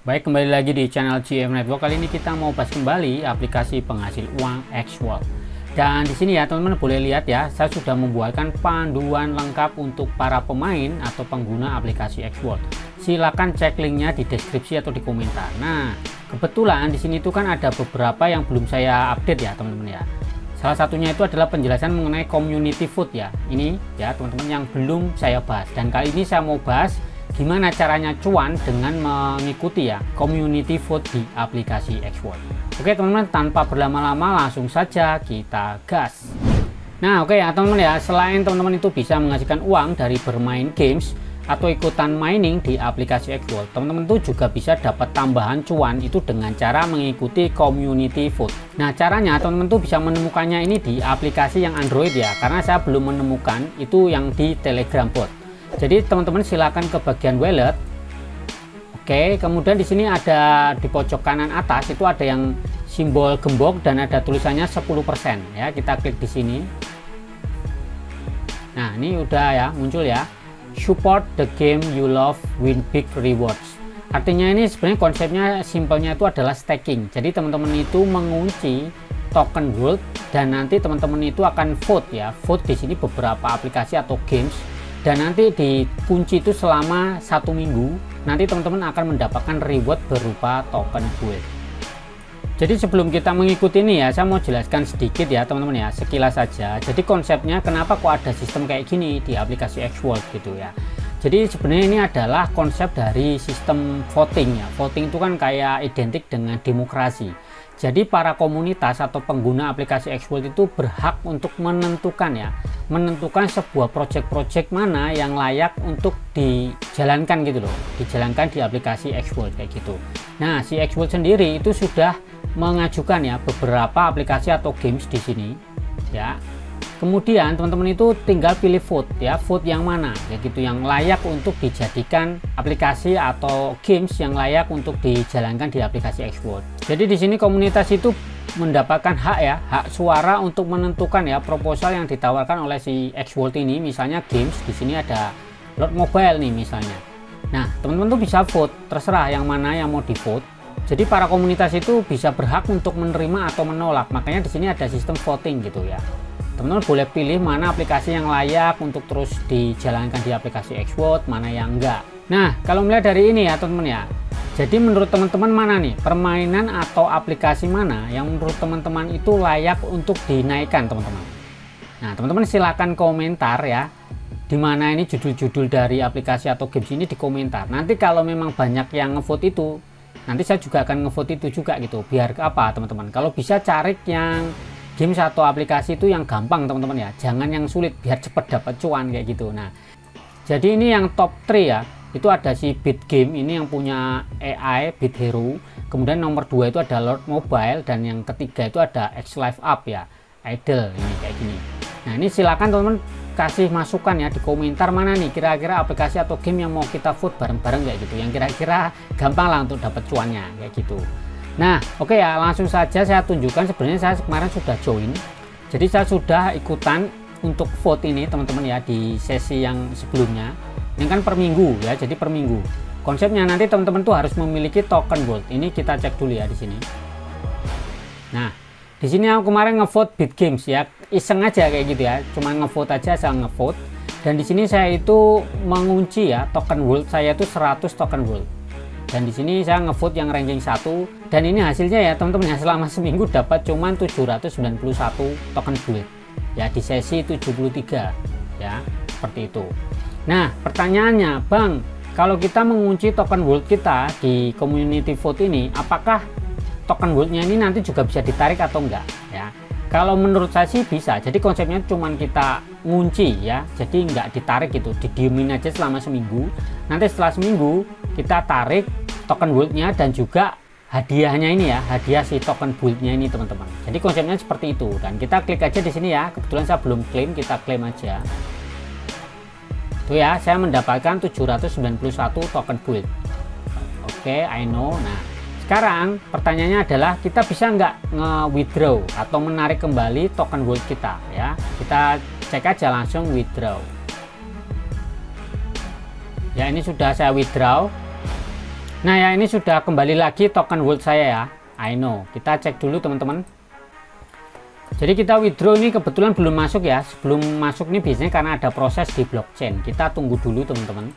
Baik, kembali lagi di channel GM Network. Kali ini kita mau bahas kembali aplikasi penghasil uang Xworld. Dan di sini ya teman-teman boleh lihat ya, saya sudah membuatkan panduan lengkap untuk para pemain atau pengguna aplikasi Xworld. Silakan cek linknya di deskripsi atau di komentar. Nah, kebetulan di sini itu kan ada beberapa yang belum saya update ya teman-teman ya. Salah satunya itu adalah penjelasan mengenai community vote ya. Ini ya teman-teman yang belum saya bahas. Dan kali ini saya mau bahas gimana caranya cuan dengan mengikuti ya community vote di aplikasi Xworld. Oke teman-teman, tanpa berlama-lama langsung saja kita gas. Nah oke ya teman-teman ya, selain teman-teman itu bisa menghasilkan uang dari bermain games atau ikutan mining di aplikasi Xworld, teman-teman itu juga bisa dapat tambahan cuan itu dengan cara mengikuti community vote. Nah caranya teman-teman tuh bisa menemukannya ini di aplikasi yang Android ya, karena saya belum menemukan itu yang di Telegram bot. Jadi teman-teman silakan ke bagian wallet. Oke, kemudian di sini ada di pojok kanan atas itu ada yang simbol gembok dan ada tulisannya 10% ya. Kita klik di sini. Nah, ini udah ya muncul ya. Support the game you love, win big rewards. Artinya ini sebenarnya konsepnya simpelnya itu adalah staking. Jadi teman-teman itu mengunci token world dan nanti teman-teman itu akan vote ya. Vote di sini beberapa aplikasi atau games. Dan nanti dikunci itu selama 1 minggu, nanti teman-teman akan mendapatkan reward berupa token gold. Jadi sebelum kita mengikuti ini ya, saya mau jelaskan sedikit ya teman-teman ya, sekilas saja. Jadi konsepnya kenapa kok ada sistem kayak gini di aplikasi Xworld gitu ya. Jadi sebenarnya ini adalah konsep dari sistem voting ya. Voting itu kan kayak identik dengan demokrasi. Jadi para komunitas atau pengguna aplikasi Xworld itu berhak untuk menentukan sebuah project-project mana yang layak untuk dijalankan gitu loh, dijalankan di aplikasi Xworld kayak gitu. Nah, si Xworld sendiri itu sudah mengajukan ya beberapa aplikasi atau games di sini ya. Kemudian teman-teman itu tinggal pilih vote ya, vote yang mana ya gitu, yang layak untuk dijadikan aplikasi atau games yang layak untuk dijalankan di aplikasi Xworld. Jadi di sini komunitas itu mendapatkan hak ya, hak suara untuk menentukan ya proposal yang ditawarkan oleh si Xworld ini. Misalnya games, di sini ada Lord Mobile nih misalnya. Nah, teman-teman tuh bisa vote, terserah yang mana yang mau di vote. Jadi para komunitas itu bisa berhak untuk menerima atau menolak. Makanya di sini ada sistem voting gitu ya. Teman-teman boleh pilih mana aplikasi yang layak untuk terus dijalankan di aplikasi Xworld, mana yang enggak. Nah, kalau melihat dari ini ya teman-teman ya. Jadi menurut teman-teman mana nih permainan atau aplikasi mana yang menurut teman-teman itu layak untuk dinaikkan teman-teman? Nah, teman-teman silakan komentar ya. Dimana ini judul-judul dari aplikasi atau games ini di komentar. Nanti kalau memang banyak yang ngevote itu, nanti saya juga akan ngevote itu juga gitu. Biar apa teman-teman? Kalau bisa cari yang games atau aplikasi itu yang gampang teman-teman ya, jangan yang sulit biar cepat dapat cuan kayak gitu. Nah, jadi ini yang top 3 ya, itu ada si BitGame ini yang punya AI Bit Hero, kemudian nomor 2 itu ada Lord Mobile, dan yang ketiga itu ada Xlive Up ya, Idle ini kayak gini. Nah, ini silakan teman-teman kasih masukan ya di komentar mana nih kira-kira aplikasi atau game yang mau kita vote bareng-bareng kayak gitu, yang kira-kira gampang lah untuk dapat cuannya kayak gitu. Nah oke ya, langsung saja saya tunjukkan. Sebenarnya saya kemarin sudah join, jadi saya sudah ikutan untuk vote ini teman-teman ya di sesi yang sebelumnya. Ini kan per minggu ya, jadi per minggu konsepnya nanti teman-teman tuh harus memiliki token gold. Ini kita cek dulu ya di sini. Nah di sini aku kemarin ngevote BitGames ya, iseng aja kayak gitu ya, cuman ngevote aja, saya ngevote. Dan di sini saya itu mengunci ya token gold saya itu 100 token gold. Dan di sini saya ngevote yang ranking 1, dan ini hasilnya ya teman-teman ya, selama seminggu dapat cuman 791 token gold ya di sesi 73 ya, seperti itu. Nah pertanyaannya, Bang, kalau kita mengunci token gold kita di community vote ini, apakah token goldnya ini nanti juga bisa ditarik atau enggak ya? Kalau menurut saya sih bisa. Jadi konsepnya cuman kita ngunci ya, jadi nggak ditarik gitu, didiemin aja selama seminggu. Nanti setelah seminggu kita tarik token goldnya dan juga hadiahnya ini ya, hadiah si token goldnya ini teman-teman. Jadi konsepnya seperti itu, dan kita klik aja di sini ya. Kebetulan saya belum klaim, kita klaim aja. Tuh ya, saya mendapatkan 791 token gold. Oke, I know. Nah sekarang pertanyaannya adalah kita bisa nggak nge-withdraw atau menarik kembali token gold kita ya. Kita cek aja langsung withdraw ya. Ini sudah saya withdraw. Nah ya, ini sudah kembali lagi token world saya ya. I know, kita cek dulu teman-teman. Jadi kita withdraw ini kebetulan belum masuk ya. Sebelum masuk ini biasanya karena ada proses di blockchain. Kita tunggu dulu teman-teman.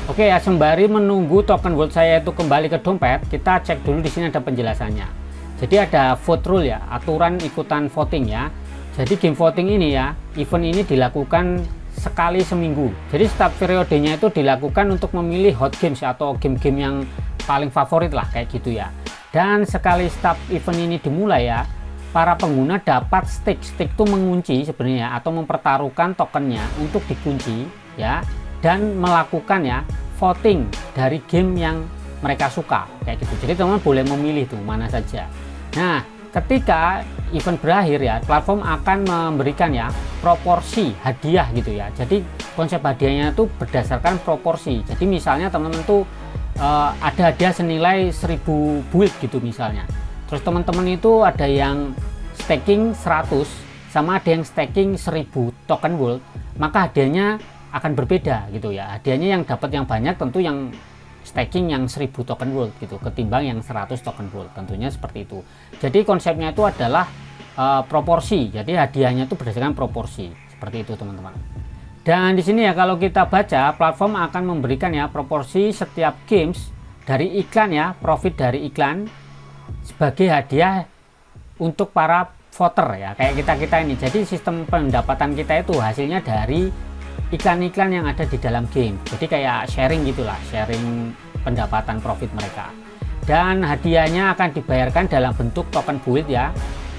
Oke ya, sembari menunggu token world saya itu kembali ke dompet, kita cek dulu di sini ada penjelasannya. Jadi ada vote rule ya, aturan ikutan voting ya. Jadi game voting ini ya, event ini dilakukan sekali seminggu. Jadi setiap periodenya itu dilakukan untuk memilih hot games atau game-game yang paling favorit lah kayak gitu ya. Dan sekali setiap event ini dimulai ya, para pengguna dapat stake itu mengunci sebenarnya atau mempertaruhkan tokennya untuk dikunci ya, dan melakukan ya voting dari game yang mereka suka kayak gitu. Jadi teman-teman boleh memilih tuh mana saja. Nah, ketika event berakhir ya, platform akan memberikan ya proporsi hadiah gitu ya. Jadi konsep hadiahnya itu berdasarkan proporsi. Jadi misalnya teman-teman tuh ada hadiah senilai 1000 build gitu misalnya. Terus teman-teman itu ada yang staking 100 sama ada yang staking 1000 token world, maka hadiahnya akan berbeda gitu ya. Hadiahnya yang dapat yang banyak tentu yang staking yang 1000 token world gitu ketimbang yang 100 token world, tentunya seperti itu. Jadi konsepnya itu adalah proporsi. Jadi hadiahnya itu berdasarkan proporsi seperti itu teman-teman. Dan di sini ya kalau kita baca, platform akan memberikan ya proporsi setiap games dari iklan ya, profit dari iklan sebagai hadiah untuk para voter ya, kayak kita ini. Jadi sistem pendapatan kita itu hasilnya dari iklan-iklan yang ada di dalam game. Jadi kayak sharing gitulah, sharing pendapatan profit mereka. Dan hadiahnya akan dibayarkan dalam bentuk token build ya.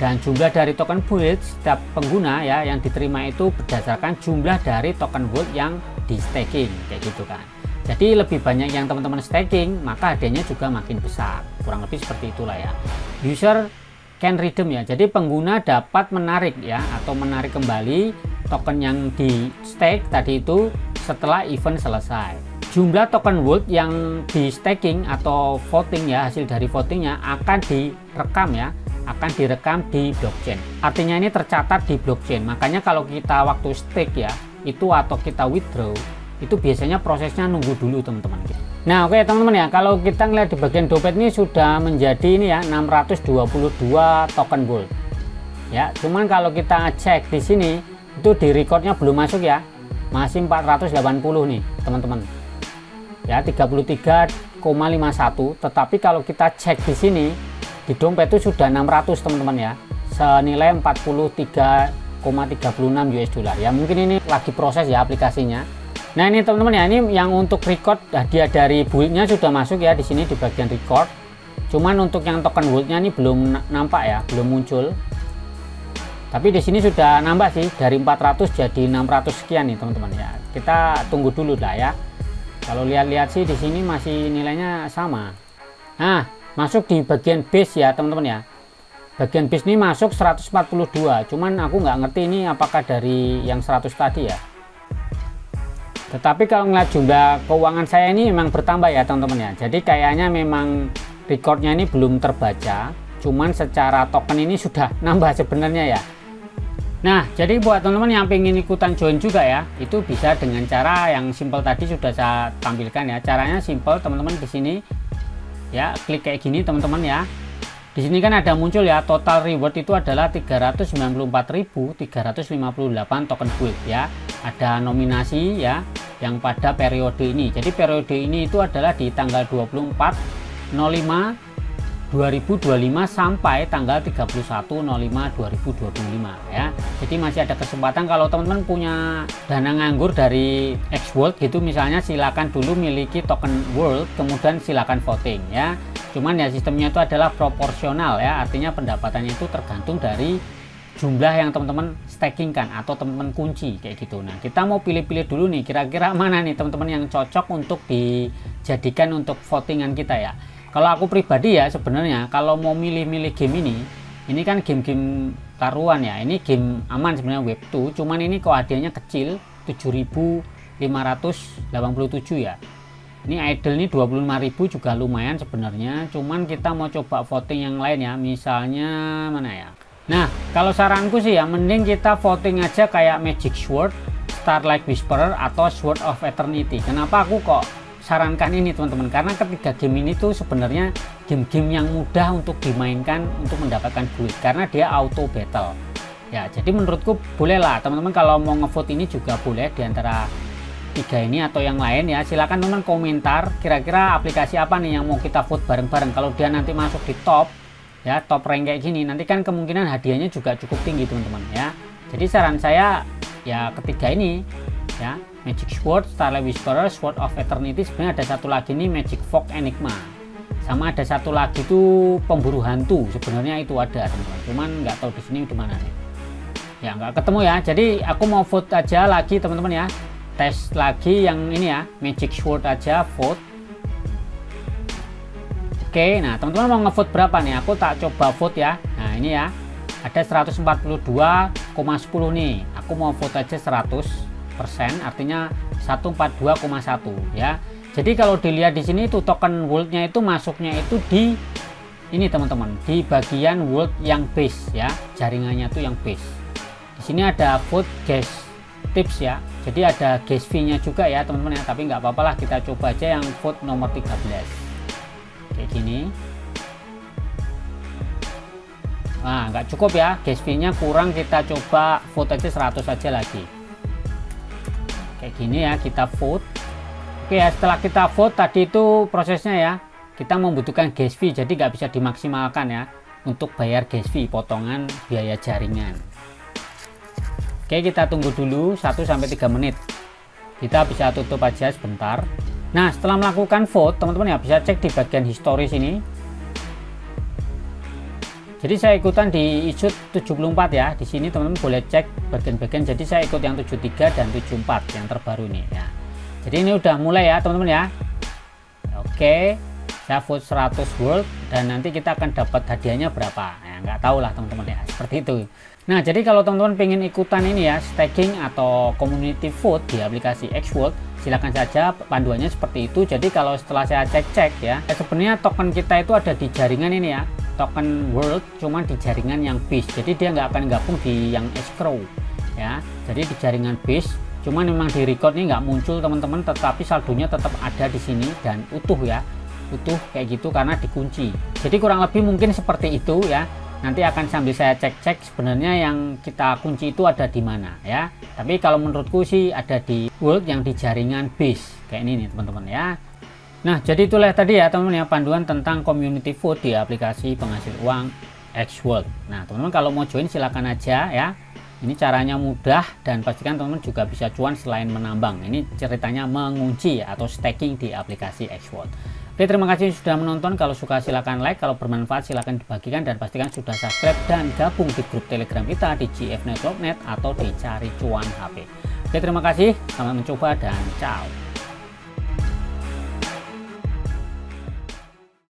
Dan jumlah dari token build setiap pengguna ya yang diterima itu berdasarkan jumlah dari token build yang di staking kayak gitu kan. Jadi lebih banyak yang teman-teman staking, maka hadiahnya juga makin besar. Kurang lebih seperti itulah ya. User can redeem ya. Jadi pengguna dapat menarik ya atau menarik kembali token yang di stake tadi itu setelah event selesai. Jumlah token world yang di staking atau voting ya, hasil dari votingnya akan direkam ya, akan direkam di blockchain. Artinya ini tercatat di blockchain. Makanya kalau kita waktu stake ya itu atau kita withdraw itu biasanya prosesnya nunggu dulu teman-teman gitu. Nah oke teman-teman ya, kalau kita ngeliat di bagian dompet ini sudah menjadi ini ya 622 token gold ya. Cuman kalau kita cek di sini itu di recordnya belum masuk ya, masih 480 nih teman-teman ya, 33,51. Tetapi kalau kita cek di sini di dompet itu sudah 600 teman-teman ya, senilai 43,36 US dollar ya. Mungkin ini lagi proses ya aplikasinya. Nah ini teman-teman ya, ini yang untuk record hadiah dari buildnya sudah masuk ya di sini di bagian record. Cuman untuk yang token worldnya ini belum nampak ya, belum muncul. Tapi di sini sudah nambah sih, dari 400 jadi 600 sekian nih teman-teman ya. Kita tunggu dulu lah ya. Kalau lihat-lihat sih di sini masih nilainya sama. Nah masuk di bagian base ya teman-teman ya. Bagian base ini masuk 142. Cuman aku nggak ngerti ini apakah dari yang 100 tadi ya. Tetapi kalau ngeliat jumlah keuangan saya ini memang bertambah ya teman-teman ya. Jadi kayaknya memang recordnya ini belum terbaca, cuman secara token ini sudah nambah sebenarnya ya. Nah jadi buat teman-teman yang pengen ikutan join juga ya, itu bisa dengan cara yang simple tadi sudah saya tampilkan ya. Caranya simple teman-teman, di sini ya klik kayak gini teman-teman ya. Di sini kan ada muncul ya, total reward itu adalah 394.358 token build ya. Ada nominasi ya yang pada periode ini. Jadi periode ini itu adalah di tanggal 24/05/2025 sampai tanggal 31/05/2025 ya. Jadi masih ada kesempatan kalau teman-teman punya dana nganggur dari X World gitu misalnya, silakan dulu miliki token world, kemudian silakan voting ya. Cuman ya sistemnya itu adalah proporsional ya, artinya pendapatannya itu tergantung dari jumlah yang teman-teman staking kan atau teman-teman kunci kayak gitu. Nah kita mau pilih-pilih dulu nih, kira-kira mana nih teman-teman yang cocok untuk dijadikan untuk votingan kita ya. Kalau aku pribadi ya sebenarnya kalau mau milih-milih game ini kan game-game taruhan ya, ini game aman sebenarnya web 2, cuman ini kok hadiahnya kecil 7.587 ya. Ini idle nih 25.000 juga lumayan sebenarnya, cuman kita mau coba voting yang lain ya, misalnya mana ya. Nah kalau saranku sih ya mending kita voting aja kayak Magic Sword, Starlight Whisperer atau Sword of Eternity. Kenapa aku kok sarankan ini teman-teman, karena ketiga game ini tuh sebenarnya game-game yang mudah untuk dimainkan untuk mendapatkan duit karena dia auto battle ya. Jadi menurutku bolehlah teman-teman kalau mau ngevote ini juga boleh di antara tiga ini atau yang lain ya. Silakan teman komentar kira-kira aplikasi apa nih yang mau kita vote bareng-bareng. Kalau dia nanti masuk di top ya, top rank kayak gini, nanti kan kemungkinan hadiahnya juga cukup tinggi teman-teman ya. Jadi saran saya ya ketiga ini ya, Magic Sword, Starlight Whisperer, Sword of Eternity. Sebenarnya ada satu lagi nih, Magic Fog Enigma, sama ada satu lagi tuh pemburu hantu. Sebenarnya itu ada teman-teman, cuman nggak tahu di sini di mana nih ya, nggak ketemu ya. Jadi aku mau vote aja lagi teman-teman ya, tes lagi yang ini ya, Magic Sword aja vote. Oke, nah teman-teman mau ngevote berapa nih? Aku tak coba vote ya. Nah ini ya, ada 142,10 nih. Aku mau vote aja 100%, artinya 142,1 ya. Jadi kalau dilihat di sini itu token worldnya itu masuknya itu di ini teman-teman, di bagian world yang base ya, jaringannya tuh yang base. Di sini ada vote gas tips ya, jadi ada gas fee-nya juga ya teman-teman ya, tapi nggak apa-apa lah, kita coba aja yang vote nomor 13 kayak gini. Nah nggak cukup ya, gas fee-nya kurang, kita coba vote aja 100 aja lagi kayak gini ya, kita vote. Oke ya, setelah kita vote tadi itu prosesnya ya, kita membutuhkan gas fee, jadi nggak bisa dimaksimalkan ya untuk bayar gas fee, potongan biaya jaringan. Oke, kita tunggu dulu 1-3 menit. Kita bisa tutup aja sebentar. Nah, setelah melakukan vote, teman-teman ya bisa cek di bagian historis ini. Jadi saya ikutan di isut 74 ya. Di sini teman-teman boleh cek bagian-bagian. Jadi saya ikut yang 73 dan 74 yang terbaru nih ya. Jadi ini udah mulai ya, teman-teman ya. Oke, saya vote 100 world dan nanti kita akan dapat hadiahnya berapa. Nah, nggak tahu lah teman-teman ya, seperti itu. Nah, jadi kalau teman-teman pengen ikutan ini ya, staking atau community vote di aplikasi Xvote, silakan saja, panduannya seperti itu. Jadi kalau setelah saya cek-cek ya, sebenarnya token kita itu ada di jaringan ini ya, token world, cuman di jaringan yang base. Jadi dia nggak akan gabung di yang escrow ya. Jadi di jaringan base, cuman memang di record ini nggak muncul teman-teman, tetapi saldonya tetap ada di sini dan utuh ya, utuh kayak gitu karena dikunci. Jadi kurang lebih mungkin seperti itu ya. Nanti akan sambil saya cek-cek sebenarnya yang kita kunci itu ada di mana ya. Tapi kalau menurutku sih ada di world yang di jaringan base kayak ini nih teman-teman ya. Nah, jadi itulah tadi ya teman-teman ya, panduan tentang community vote di aplikasi penghasil uang Xvote. Nah, teman-teman kalau mau join silakan aja ya. Ini caranya mudah dan pastikan teman-teman juga bisa cuan selain menambang. Ini ceritanya mengunci atau staking di aplikasi Xvote. Oke, terima kasih sudah menonton. Kalau suka silahkan like, kalau bermanfaat silahkan dibagikan, dan pastikan sudah subscribe dan gabung di grup telegram kita di GFNetwork.net atau di Cari Cuan HP. Oke, terima kasih, selamat mencoba dan ciao.